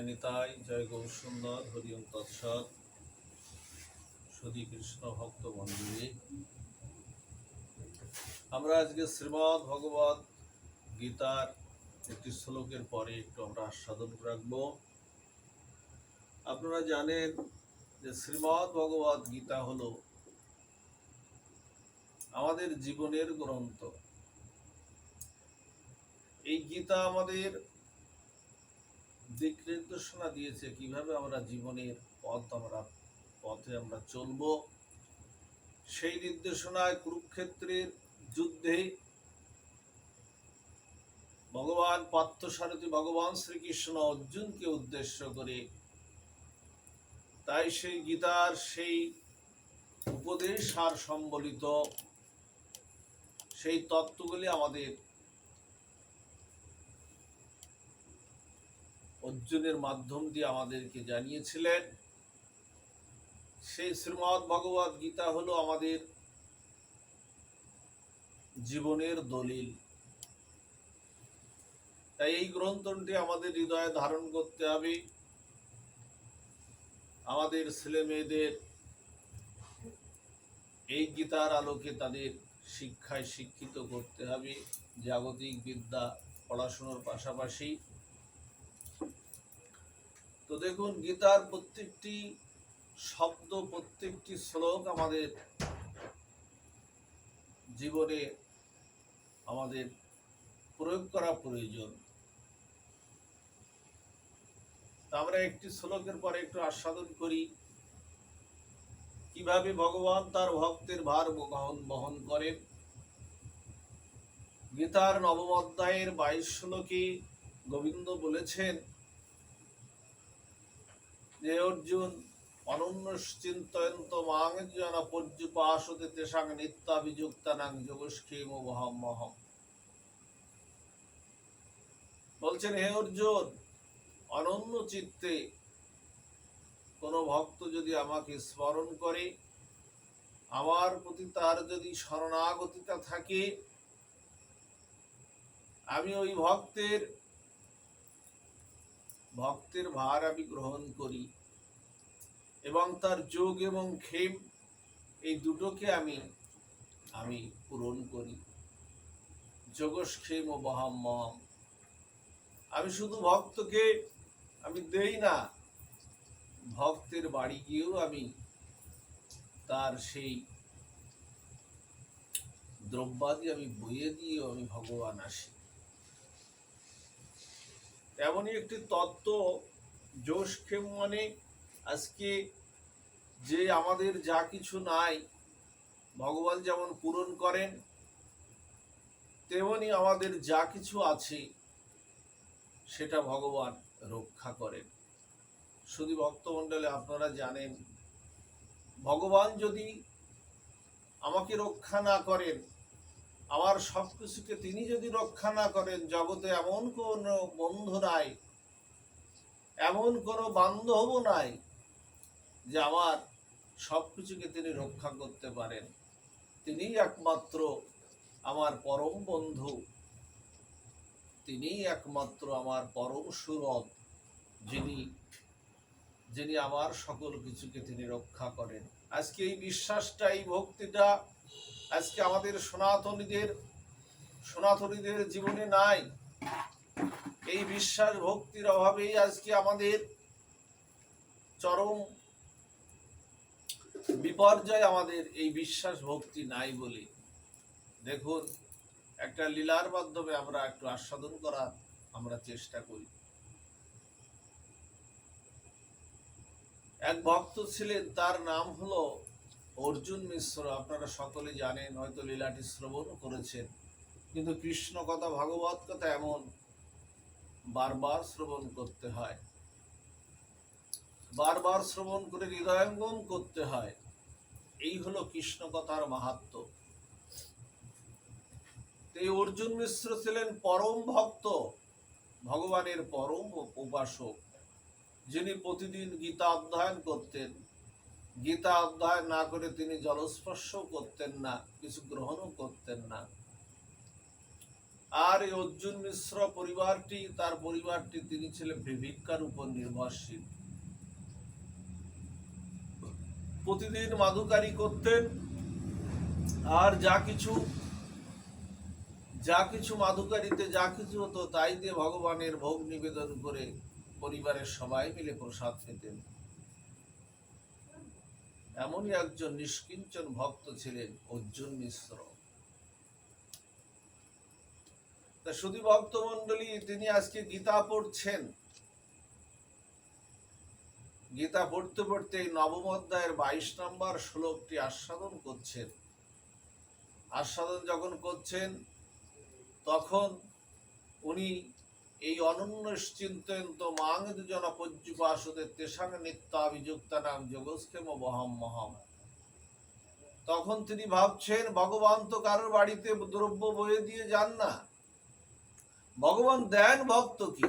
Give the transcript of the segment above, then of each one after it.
জয় নিতাই, জয় গৌরসুন্দর, হরি ওম তৎসৎ। সুধী কৃষ্ণ ভক্ত মন্দিরে আমরা আজকে শ্রীমদ্ ভগবত গীতার একটি শ্লোকের পরে একটু আমরা আস্বাদন রাখবো। আপনারা জানেন যে শ্রীমদ্ ভগবত গীতা হলো আমাদের জীবনের গ্রন্থ। এই গীতা আমাদের দিক নির্দেশনা দিয়েছে কিভাবে আমরা জীবনের পথে আমরা চলব। সেই নির্দেশনায় কুরুক্ষেত্রের যুদ্ধে ভগবান পার্থসারথী ভগবান শ্রীকৃষ্ণ অর্জুনকে উদ্দেশ্য করে তাই সেই গীতার সেই উপদেশ আর সম্বলিত সেই তত্ত্বগুলি আমাদের অর্জুনের মাধ্যম দিয়ে আমাদেরকে জানিয়েছিলেন। সেই শ্রীমদ্ ভগবত গীতা হলো আমাদের জীবনের দলিল। তাই এই গ্রন্থটি আমাদের হৃদয়ে ধারণ করতে হবে। আমাদের ছেলে মেয়েদের এই গীতার আলোকে তাদের শিক্ষায় শিক্ষিত করতে হবে, জাগতিক বিদ্যা পড়াশোনার পাশাপাশি। তো দেখুন, গীতার প্রত্যেকটি শব্দ, প্রত্যেকটি শ্লোক আমাদের জীবনে আমাদের প্রয়োগ করা প্রয়োজন। আমরা একটি শ্লোকের পরে একটু আস্বাদন করি কিভাবে ভগবান তার ভক্তের ভার বহন করেন। গীতার নবম অধ্যায়ের 22 শ্লোকে গোবিন্দ বলেছেন যে অর্জুন অনন্য চিন্তয়ন্ত মাং জন পর্যুপাসতে তেষাং নিত্যাভিযুক্তানাং যোগক্ষেমহম্মহম। বলছেন, হে অর্জুন, অনন্য চিত্তে কোন ভক্ত যদি আমাকে স্মরণ করে, আমার প্রতি তার যদি শরণাগতিতা থাকে, আমি ওই ভক্তের ভার আমি গ্রহণ করি এবং তার যোগ এবং ক্ষেম এই দুটোকে আমি পূরণ করি। যোগক্ষেম বহাম্মহম। আমি শুধু ভক্তকে আমি দেই না, ভক্তের বাড়ি গিয়েও আমি তার সেই দ্রব্যাদি আমি বইয়ে দিয়েও আমি ভগবান আসি। এমনই একটি তত্ত্ব। যোগক্ষেম মানে আজকে যে আমাদের যা কিছু নাই ভগবান যেমন পূরণ করেন, তেমনি আমাদের যা কিছু আছে সেটা ভগবান রক্ষা করেন। শুধু ভক্তমণ্ডলী, আপনারা জানেন, ভগবান যদি আমাকে রক্ষা না করেন, আমার সবকিছুকে তিনি যদি রক্ষা না করেন, জগতে এমন কোনো বন্ধু নাই, এমন কোনো বান্ধবও নাই যে আমার সবকিছুকে তিনি রক্ষা করতে পারেন। তিনিই একমাত্র আমার পরম বন্ধু, তিনিই একমাত্র আমার পরম সুহৃদ, যিনি আমার সকল কিছুকে তিনি রক্ষা করেন। আজকে এই বিশ্বাসটা, এই ভক্তিটা আজকে আমাদের সনাতনীদের জীবনে নাই। এই বিশ্বাস ভক্তির অভাবেই আজকে আমাদের চরম বিপর্যয়। আমাদের এই বিশ্বাস ভক্তি নাই বলে দেখুন, একটা লীলার মাধ্যমে আমরা একটু আস্বাদন করার আমরা চেষ্টা করি। এক ভক্ত ছিলেন, তার নাম হলো অর্জুন মিশ্র। আপনারা সকলে জানেন, হয়তো লীলাটি শ্রবণ করেছেন। কিন্তু কৃষ্ণ কথা, ভাগবত কথা এমন বারবার শ্রবণ করতে হয়, বারবার শ্রবণ করে হৃদয়ঙ্গম করতে হয়। এই হলো কৃষ্ণ কথার মাহাত্ম্য। এই অর্জুন মিশ্র ছিলেন পরম ভক্ত, ভগবানের পরম উপাসক, যিনি প্রতিদিন গীতা অধ্যয়ন করতেন। গীতা অধ্যয়ন না করে তিনি জলস্পর্শ করতেন না, কিছু গ্রহণও করতেন না। আর এই অর্জুন মিশ্র তার পরিবারটি তিনি ছিলেন ভিক্ষার উপর নির্ভরশীল। প্রতিদিন মাদুকারি করতেন, আর যা কিছু মাদুকারিতে যা কিছু হতো তাই দিয়ে ভগবানের ভোগ নিবেদন করে পরিবারের সবাই মিলে প্রসাদ পেতেন। এমনই একজন নিষ্কিঞ্চন ভক্ত ছিলেন অর্জুন মিশ্র। তা শুধু ভক্তমণ্ডলী, তিনি আজকে গীতা পড়ছেন। গীতা পড়তে পড়তে নবম অধ্যায়ের 22 নম্বর শ্লোকটি আস্বাদন করছেন। আস্বাদন যখন করছেন তখন উনি এই অনন্য চিন্তয়ন্ত মাং দুজন পর্যুপাসদের তেসাং নিত্যাভিযুক্তানাং যোগস্কেম বহম মহম। তখন তিনি ভাবছেন, ভগবান তো কারোর বাড়িতে দ্রব্য বয়ে দিয়ে যান না, ভগবান দেন ভক্তকে।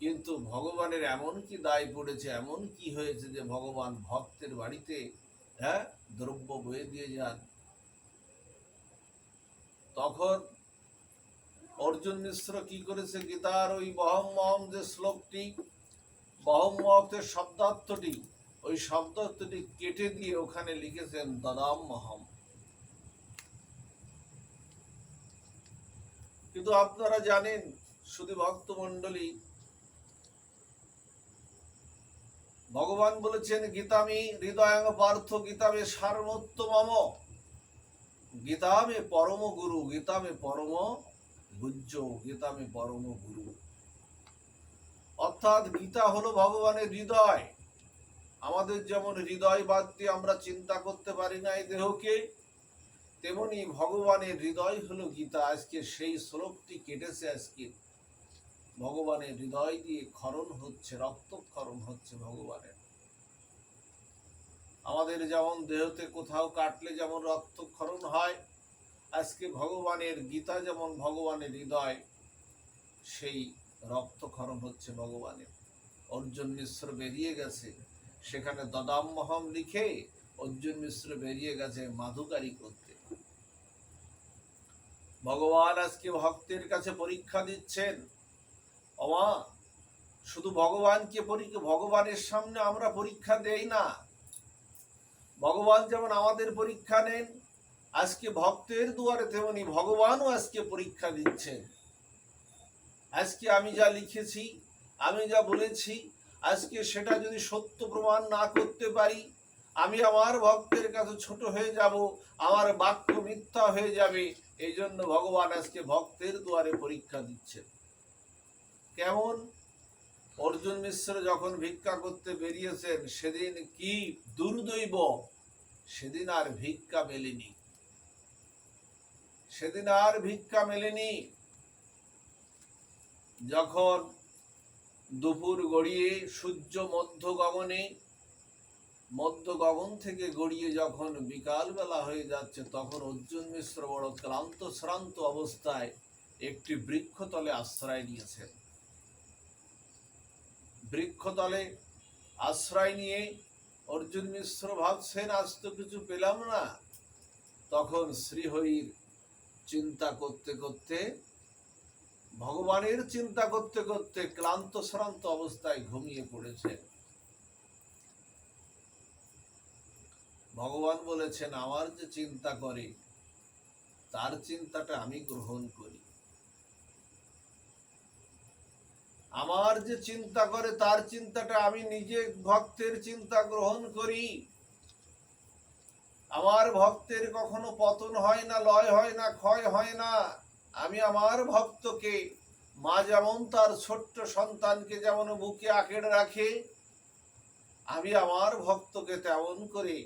কিন্তু ভগবানের এমন কি দায় পড়েছে, এমন কি হয়েছে যে ভগবান ভক্তের বাড়িতে দ্রব্য বয়ে দিয়ে যান? তখন অর্জুন মিশ্র কি করেছে, গীতার ওই বহম মহম যে শ্লোকটি, বহম মহতের শব্দার্থটি, ওই শব্দার্থটি কেটে দিয়ে ওখানে লিখেছেন দদাম মহম। কিন্তু আপনারা জানেন শুধু ভক্তমণ্ডলী, ভগবান বলেছেন গীতামি হৃদয়াঙ্গ পার্থ গীতামে সারমোত্তমম, গীতামে পরম গুরু, গীতামে পরম গুজ্জ, গীতামে পরম গুরু। অর্থাৎ গীতা হলো ভগবানের হৃদয়। আমাদের যেমন হৃদয় বাদ দিয়ে আমরা চিন্তা করতে পারি না এই দেহকে, তেমনি ভগবানের হৃদয় হলো গীতা। আজকে সেই শ্লোকটি কেটেছে, আজকে ভগবানের হৃদয় দিয়ে ক্ষরণ হচ্ছে, রক্তক্ষরণ হচ্ছে ভগবানের। আমাদের যেমন দেহতে কোথাও কাটলে যেমন রক্তক্ষরণ হয়, আজকে ভগবানের গীতা যেমন ভগবানের হৃদয়, সেই রক্তক্ষরণ হচ্ছে ভগবানের। অর্জুন মিশ্র বেরিয়ে গেছে, সেখানে দদাম মহম লিখে অর্জুন মিশ্র বেরিয়ে গেছে মাধুকারি করতে। ভগবান আজকে ভক্তের কাছে পরীক্ষা দিচ্ছেন। ওমা, শুধু ভগবানের সামনে আমরা পরীক্ষা দেই না, ভগবান যেমন আমাদের পরীক্ষা নেন আজকে ভক্তের দুয়ারে, তেমনি ভগবানও আজকে পরীক্ষা দিচ্ছেন। আজকে আমি যা লিখেছি, আমি যা বলেছি, আজকে সেটা যদি সত্য প্রমাণ না করতে পারি, আমি আমার ভক্তের কাছে ছোট হয়ে যাব, আমার বাক্য মিথ্যা হয়ে যাবে। এই জন্য ভগবান আজকে ভক্তের দুয়ারে পরীক্ষা দিচ্ছেন। কেমন? অর্জুন মিশ্র যখন ভিক্ষা করতে বেরিয়েছেন, সেদিন কি দুর্দৈব, সেদিন আর ভিক্ষা মেলেনি, সেদিন আর ভিক্ষা মেলেনি। যখন দুপুর গড়িয়ে সূর্য মধ্য গগন থেকে গড়িয়ে যখন বিকাল বেলা হয়ে যাচ্ছে, তখন অর্জুন মিশ্র বড় ক্লান্ত শ্রান্ত অবস্থায় একটি বৃক্ষতলে আশ্রয় নিয়েছেন। বৃক্ষতলে আশ্রয় নিয়ে অর্জুন মিশ্র ভাবছেন, আজ তো কিছু পেলাম না। তখন শ্রীহরির চিন্তা করতে করতে, ভগবানের চিন্তা করতে করতে ক্লান্ত শ্রান্ত অবস্থায় ঘুমিয়ে পড়েছেন। ভগবান বলেছেন, আমার যে চিন্তা করে তার চিন্তাটা আমি গ্রহণ করি, আমার যে চিন্তা করে তার চিন্তাটা আমি নিজে ভক্তের চিন্তা গ্রহণ করি। আমার ভক্তের কখনো পতন হয় না, লয় হয় না, ক্ষয় হয় না। আমি আমার ভক্তকে, মা যেমন তার ছোট্ট সন্তানকে যেমন বুকে আঁকড়ে রাখে, আমি আমার ভক্তকে তেমন করে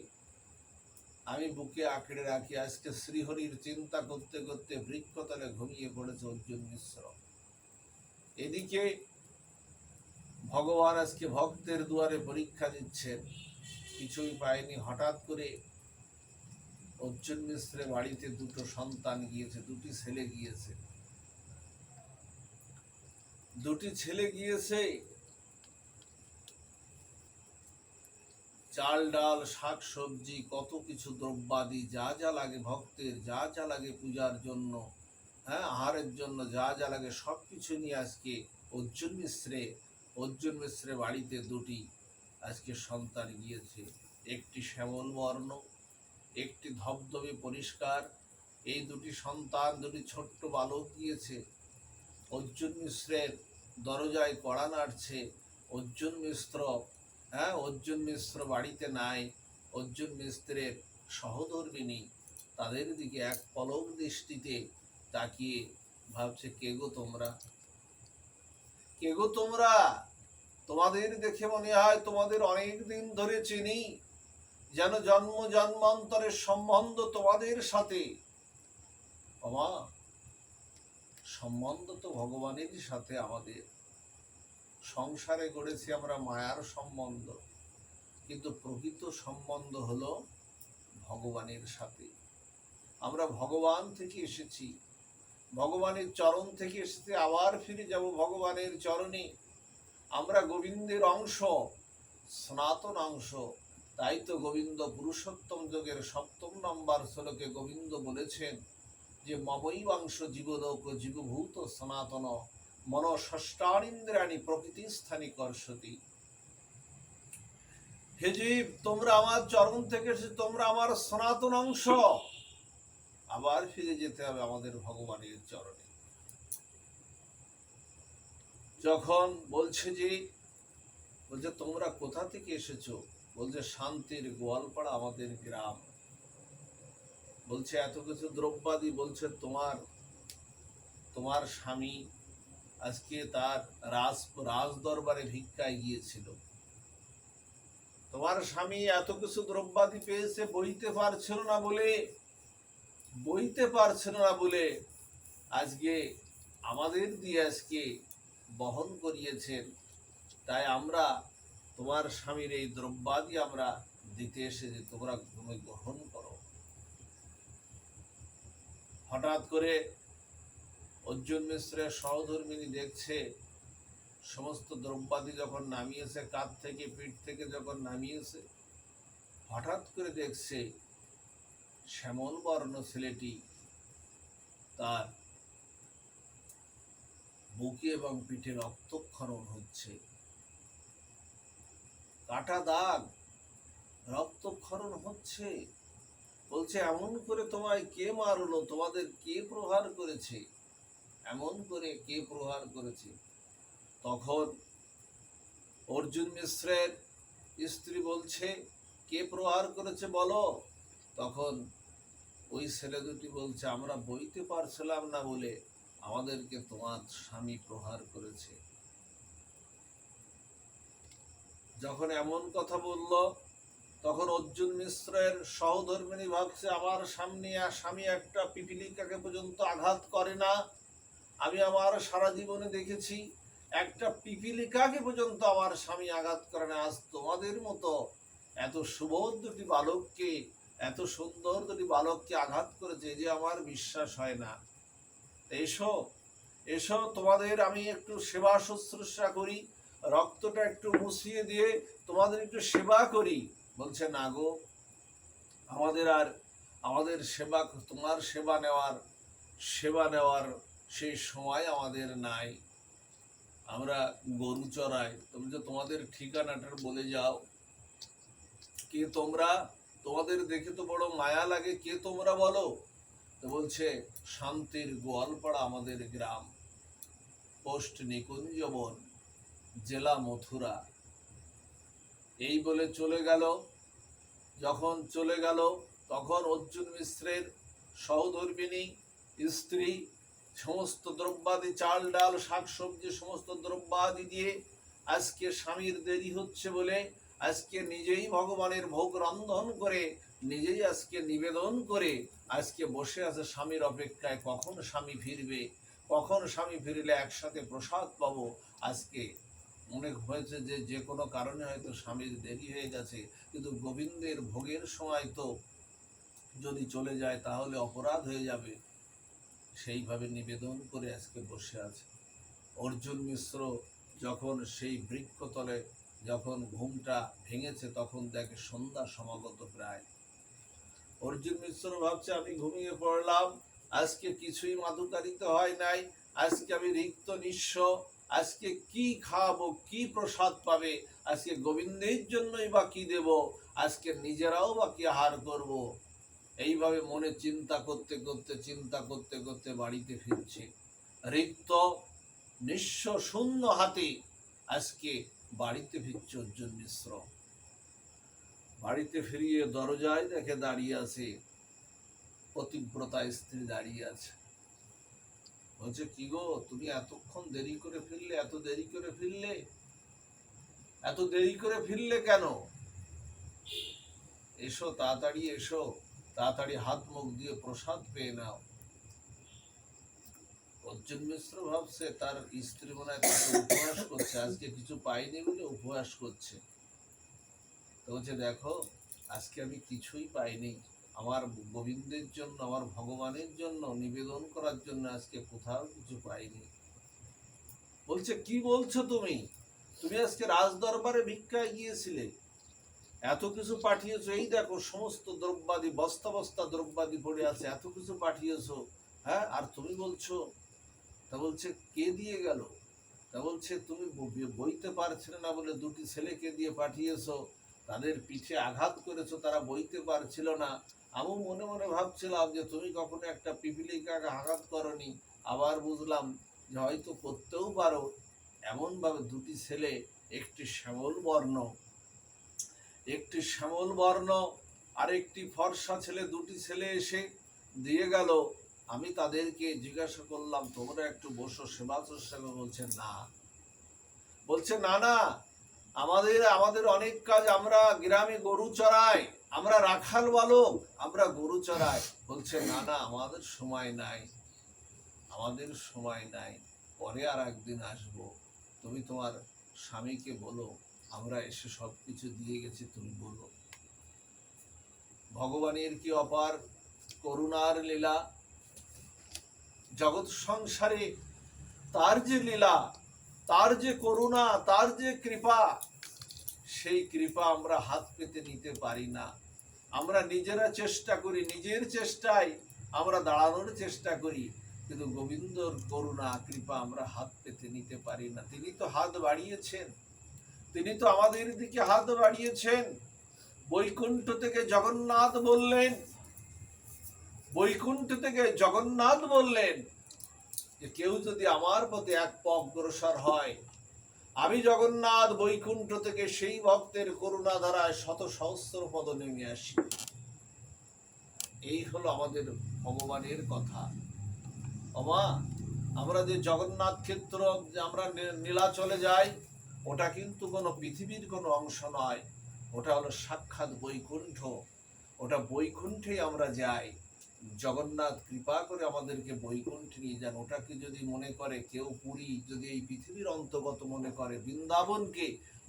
আমি বুকে আঁকড়ে রাখি। আজকে শ্রীহরির চিন্তা করতে করতে বৃক্ষতলে ঘুমিয়ে পড়েছে অর্জুন মিশ্র। এদিকে ভগবান আজকে ভক্তের দুয়ারে পরীক্ষা দিচ্ছেন, কিছুই পায়নি। হঠাৎ করে অর্জুন মিশ্রের বাড়িতে দুটো সন্তান গিয়েছে, দুটি ছেলে গিয়েছে। চাল ডাল শাক সবজি কত কিছু দ্রব্যাদি যা যা লাগে ভক্তের, যা যা লাগে পূজার জন্য, হ্যাঁ, আহারের জন্য যা যা লাগে সব কিছু নিয়ে আজকে অর্জুন মিশ্রে বাড়িতে দুটি আজকে সন্তান গিয়েছে। একটি শ্যামল বর্ণ, একটি ধবধবে পরিষ্কার। এই দুটি সন্তান, দুটি ছোট্ট বালক গিয়েছে। অর্জুন মিশ্রের দরজায় কড়া নাড়ছে। অর্জুন মিশ্র বাড়িতে নাই। অর্জুন মিশ্রের সহধর্মিণী তাদের দিকে এক পলক দৃষ্টিতে তাকিয়ে ভাবছে, কে গো তোমরা, কে গো তোমরা? তোমাদের দেখে মনে হয় তোমাদের অনেক দিন ধরে চিনি, যেন জন্ম জন্মান্তরের সম্বন্ধ তোমাদের সাথে। ওমা, সম্বন্ধ তো ভগবানের সাথে আমাদের। সংসারে গড়েছি আমরা মায়ার সম্বন্ধ, কিন্তু প্রকৃত সম্বন্ধ হলো ভগবানের সাথে। আমরা ভগবান থেকে এসেছি, ভগবানের চরণ থেকে এসেছি, আবার ফিরে যাব ভগবানের চরণে। আমরা গোবিন্দের অংশ, সনাতন অংশ। তাই তো গোবিন্দ পুরুষোত্তম যোগের 7 নম্বর শ্লোকে গোবিন্দ বলেছেন যে মমৈবাংশ জীবলোক জীবভূত সনাতন মন ষষ্ঠানীন্দ্রাণী প্রকৃতিস্থানী কর্ষতি। হে জীব, তোমরা আমার চরণ থেকে এসে, তোমরা আমার সনাতন অংশ। আবার ফিরে যেতে হবে আমাদের ভগবানের চরণে। যখন বলছে তোমরা কোথা থেকে এসেছো, বলছে শান্তির গোয়ালপাড়া আমাদের গ্রাম। বলছে এত কিছু দ্রব্যাদি, বলছে তোমার স্বামী আজকে তার রাজ দরবারে ভিক্ষায় গিয়েছিল। তোমার স্বামী এত কিছু দ্রব্যাদি পেয়েছে, বইতে পারছিল না বলে আজকে আমাদের দিয়ে আজকে বহন করিয়েছেন। তাই আমরা তোমার স্বামীর এই দ্রব্যাদি আমরা দিতে এসেছি, তোমরা গ্রহণ করো। হঠাৎ করে অর্জুন মিশ্রের সহধর্মিণী দেখছে সমস্ত দ্রব্যাদি যখন নামিয়েছে, কাঁধ থেকে পিঠ থেকে যখন নামিয়েছে, হঠাৎ করে দেখছে শ্যামল বর্ণ ছেলেটি তার বুকে এবং পিঠে রক্তক্ষরণ হচ্ছে, কাটা দাগ, রক্তক্ষরণ হচ্ছে। বলছে এমন করে তোমায় কে মারলো, তোমাদের কে প্রহার করেছে, এমন করে কে প্রহার করেছে? তখন অর্জুন মিশ্রের স্ত্রী বলছে, কে প্রহার করেছে বলো। তখন ওই ছেলে দুটি বলছে, আমরা বইতে পারছিলাম না বলে আমাদেরকে তোমার স্বামী প্রহার করেছে। যখন এমন কথা বলল, তখন অর্জুন মিশ্রের সহধর্মিণী ভাবছে, আমার স্বামী একটা পিপীলিকাকে পর্যন্ত আঘাত করে না। আমি আমার সারা জীবনে দেখেছি একটা পিপীলিকাকে পর্যন্ত আমার স্বামী আঘাত করে না। আজ তোমাদের মতো এত সুবোধ দুটি বালককে, এত সুন্দর দুটি বালককে আঘাত করেছে, যে আমার বিশ্বাস হয় না। এসো তোমাদের আমি একটু সেবা শুশ্রূষা করি, রক্তটা একটু মুছিয়ে দিয়ে তোমাদের একটু সেবা করি। বলছে, না গো, আমাদের সেবা, তোমার সেবা নেওয়ার সেই সময় আমাদের নাই। আমরা গরু চড়াই। তুমি যে তোমাদের ঠিকানাটা বলে যাও, কে তোমরা? তোমাদের দেখে তো বড় মায়া লাগে, কে তোমরা বলো? তো বলছে, শান্তির গোয়ালপাড়া আমাদের গ্রাম, পোস্ট নিকুঞ্জবন, জেলা মথুরা। এই বলে চলে গেল। যখন চলে গেল, তখন অর্জুন মিশ্রের সহধর্মিণী স্ত্রী সমস্ত দ্রব্যাদি, চাল ডাল শাকসবজি সমস্ত দ্রব্যাদি দিয়ে, আজকে স্বামীর দেরি হচ্ছে বলে আজকে নিজেই ভগবানের ভোগ রন্ধন করে, নিজেই আজকে নিবেদন করে আজকে বসে আছে স্বামীর অপেক্ষায়, কখন স্বামী ফিরবে, কখন স্বামী ফিরলে একসাথে প্রসাদ পাবো। আজকে মনে হয়েছে যে কোনো কারণে হয়তো স্বামীর দেরি হয়ে গেছে, কিন্তু গোবিন্দের ভোগের সময় তো যদি চলে যায় তাহলে অপরাধ হয়ে যাবে। সেইভাবে নিবেদন করে আজকে বসে আছে। অর্জুন মিশ্র যখন সেই বৃক্ষতলে যখন ঘুমটা ভেঙেছে, তখন দেখে সন্ধ্যা সমাগত প্রায়। অর্জুন মিশ্র ভাবছে, আমি ঘুমিয়ে পড়লাম, আজকে কিছুই মাধুকারিত হয় নাই, আজকে আমি রিক্ত নিঃস্ব, আজকে কি খাওয়াবো, কি প্রসাদ পাবে, আজকে গোবিন্দের জন্যই বা কি দেব, আজকে নিজেরাও বা কি আহার করব। এইভাবে মনে চিন্তা করতে করতে বাড়িতে ফিরছে, রিক্ত নিঃস্ব শূন্য হাতে আজকে বাড়িতে ফিরছে অর্জুন মিশ্র। বাড়িতে ফিরিয়ে দরজায় দেখে দাঁড়িয়ে আছে পতিব্রতা স্ত্রী দাঁড়িয়ে আছে। বলছে, কি গো, তুমি এতক্ষণ দেরি করে ফিরলে, এত দেরি করে ফিরলে, এত দেরি করে ফিরলে কেন? এসো, তাড়াতাড়ি এসো, তাড়াতাড়ি হাত মুখ দিয়ে প্রসাদ পেয়ে নাও। অর্জুন মিশ্র ভাবছে তার স্ত্রী মনে হয় উপহাস করছে, আজকে কিছু পাইনি বলে উপহাস করছে। তো বলছে, দেখো, আজকে আমি কিছুই পাইনি, আমার গোবিন্দের জন্য, আমার ভগবানের জন্য নিবেদন করার জন্য আজকে কোথাও কিছু পাইনি। বলছে, কি বলছো তুমি? তুমি আজকে রাজ দরবারে ভিক্ষায় গিয়েছিলে, এত কিছু পাঠিয়েছো, এই দেখো সমস্ত দ্রব্যাদি, বস্তা বস্তা দ্রব্যাদি পড়ে আছে, এত কিছু পাঠিয়েছো, হ্যাঁ, আর তুমি বলছো? তা বলছে, কে দিয়ে গেল? তা বলছে, তুমি বইতে পারছিলে না বলে দুটি ছেলেকে দিয়ে পাঠিয়েছো, তাদের পিঠে আঘাত করেছো, তারা বইতে পারছিল না। আমি মনে মনে ভাবছিলাম যে তুমি কখনো একটা পিপিলিকাকে আঘাত করনি, আবার বুঝলাম যে হয়তো করতেও পারো। এমন ভাবে দুটি ছেলে, একটি শ্যামল বর্ণ আর একটি ফর্সা ছেলে, দুটি ছেলে এসে দিয়ে গেল। আমি তাদেরকে জিজ্ঞাসা করলাম, তোমরা একটু বসো, সেবা শুশ্রূষা। বলছে, না না, আমাদের অনেক কাজ, আমরা গ্রামে গরু চড়াই, আমরা রাখাল বালক, আমরা গরু চড়াই। বলছে, না না, আমাদের সময় নাই, পরে আর একদিন আসবো। তুমি তোমার স্বামীকে বলো আমরা এসে সবকিছু দিয়ে গেছি, তুমি বলো। ভগবানের কি অপার করুণার লীলা, জগৎ সংসারে তার যে লীলা, তার যে করুণা, তার যে কৃপা, সেই কৃপা আমরা হাত পেতে নিতে পারি না। আমরা নিজেরা চেষ্টা করি, নিজের চেষ্টায় আমরা দাঁড়ানোর চেষ্টা করি, কিন্তু গোবিন্দর করুণা কৃপা আমরা হাত পেতে নিতে পারি না। তিনি তো হাত বাড়িয়েছেন, তিনি তো আমাদের দিকে হাত বাড়িয়েছেন। বৈকুণ্ঠ থেকে জগন্নাথ বললেন যে কেউ যদি আমার পথে এক পা অগ্রসর হয়, আমি জগন্নাথ বৈকুণ্ঠ থেকে সেই ভক্তের করুণা ধারায় শত সহস্র পদ নেমে আসি। এই হলো আমাদের ভগবানের কথা। ওমা, আমরা যে জগন্নাথ ক্ষেত্র, আমরা নীলাচলে যাই, ওটা কিন্তু কোনো পৃথিবীর কোনো অংশ নয়, ওটা হলো সাক্ষাৎ বৈকুণ্ঠ। ওটা বৈকুণ্ঠেই আমরা যাই। জগন্নাথ কৃপা করে আমাদেরকে বৈকুণ্ঠে নিয়ে যান। ওটাকে যদি মনে করে কেউ পুরী, যদি এই পৃথিবীর অন্তর্গত মনে করে, বৃন্দাবনকে,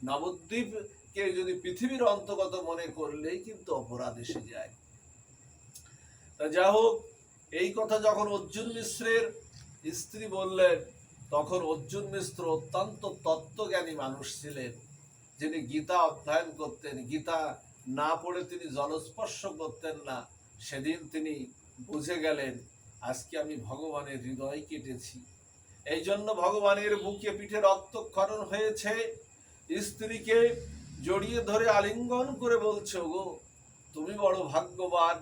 নবদ্বীপকে যদি পৃথিবীর অন্তর্গত মনে করলেই কিন্তু অপরাধ এসে যায়। তা যা হোক, এই কথা যখন অর্জুন মিশ্রের স্ত্রী বললেন, তখন অর্জুন মিশ্র অত্যন্ত তত্ত্বজ্ঞানী মানুষ ছিলেন, যিনি গীতা অধ্যয়ন করতেন। গীতা না পড়ে তিনি জলস্পর্শ করতেন না। সেদিন তিনি বুঝে গেলেন, আজকে আমি ভগবানের হৃদয় কেটেছি, এই জন্য ভগবানের বুকে পিঠে রক্তক্ষরণ হয়েছে। স্ত্রীকে জড়িয়ে ধরে আলিঙ্গন করে বলছে, গো, তুমি বড় ভাগ্যবান,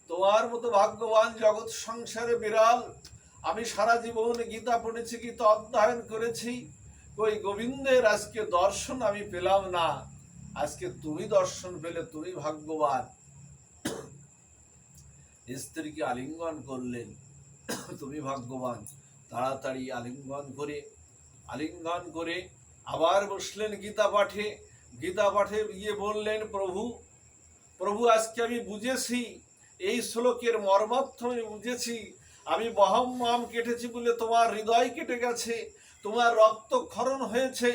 তোমার মতো ভাগ্যবান জগৎ সংসারে বিরল। আমি সারা জীবন গীতা পড়েছি, গীতা অধ্যয়ন করেছি, ওই গোবিন্দের আজকে দর্শন আমি পেলাম না, আজকে তুমি দর্শন পেলে, তুমি ভাগ্যবান। স্ত্রীকে আলিঙ্গন করলেন, তুমি ভাগ্যবান। তাড়াতাড়ি আলিঙ্গন করে আবার বসলেন গীতা পাঠে গিয়ে বললেন, প্রভু, আজকে আমি বুঝেছি, এই শ্লোকের মর্মার্থ আমি বুঝেছি। আমি মহাম্মাম কেটেছি বলে তোমার হৃদয় কেটে গেছে, তোমার রক্তক্ষরণ হয়েছে।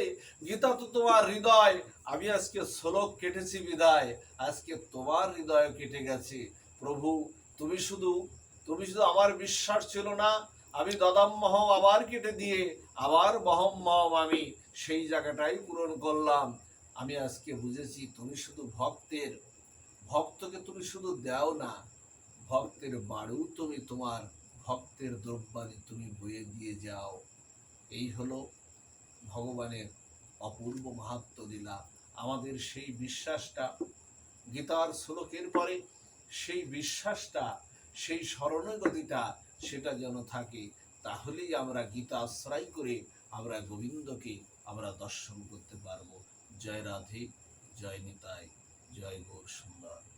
গীতা তো তোমার হৃদয়, আমি আজকে শ্লোক কেটেছি বিদায়, আজকে তোমার হৃদয় কেটে গেছে। প্রভু, তুমি শুধু আমার বিশ্বাস ছিল না, আমি দদাম্মহ আবার কেটে দিয়ে আবার মহম্মম আমি সেই জায়গাটাই পূরণ করলাম। আমি আজকে বুঝেছি, তুমি শুধু ভক্তকে তুমি শুধু দাও না, ভক্তের বাড়িও তুমি তোমার ভক্তের দ্রব্যাদি তুমি বয়ে দিয়ে যাও। এই হলো ভগবানের অপূর্ব মাহাত্ম্য লীলা। আমাদের সেই বিশ্বাসটা গীতার শ্লোকের পরে, সেই বিশ্বাসটা, সেই শরণাগতিটা সেটা যেন থাকে। তাহলেই আমরা গীতা আশ্রয় করে আমরা গোবিন্দকে আমরা দর্শন করতে পারবো। জয় রাধে, জয় নিতাই, জয় গৌর সুন্দর।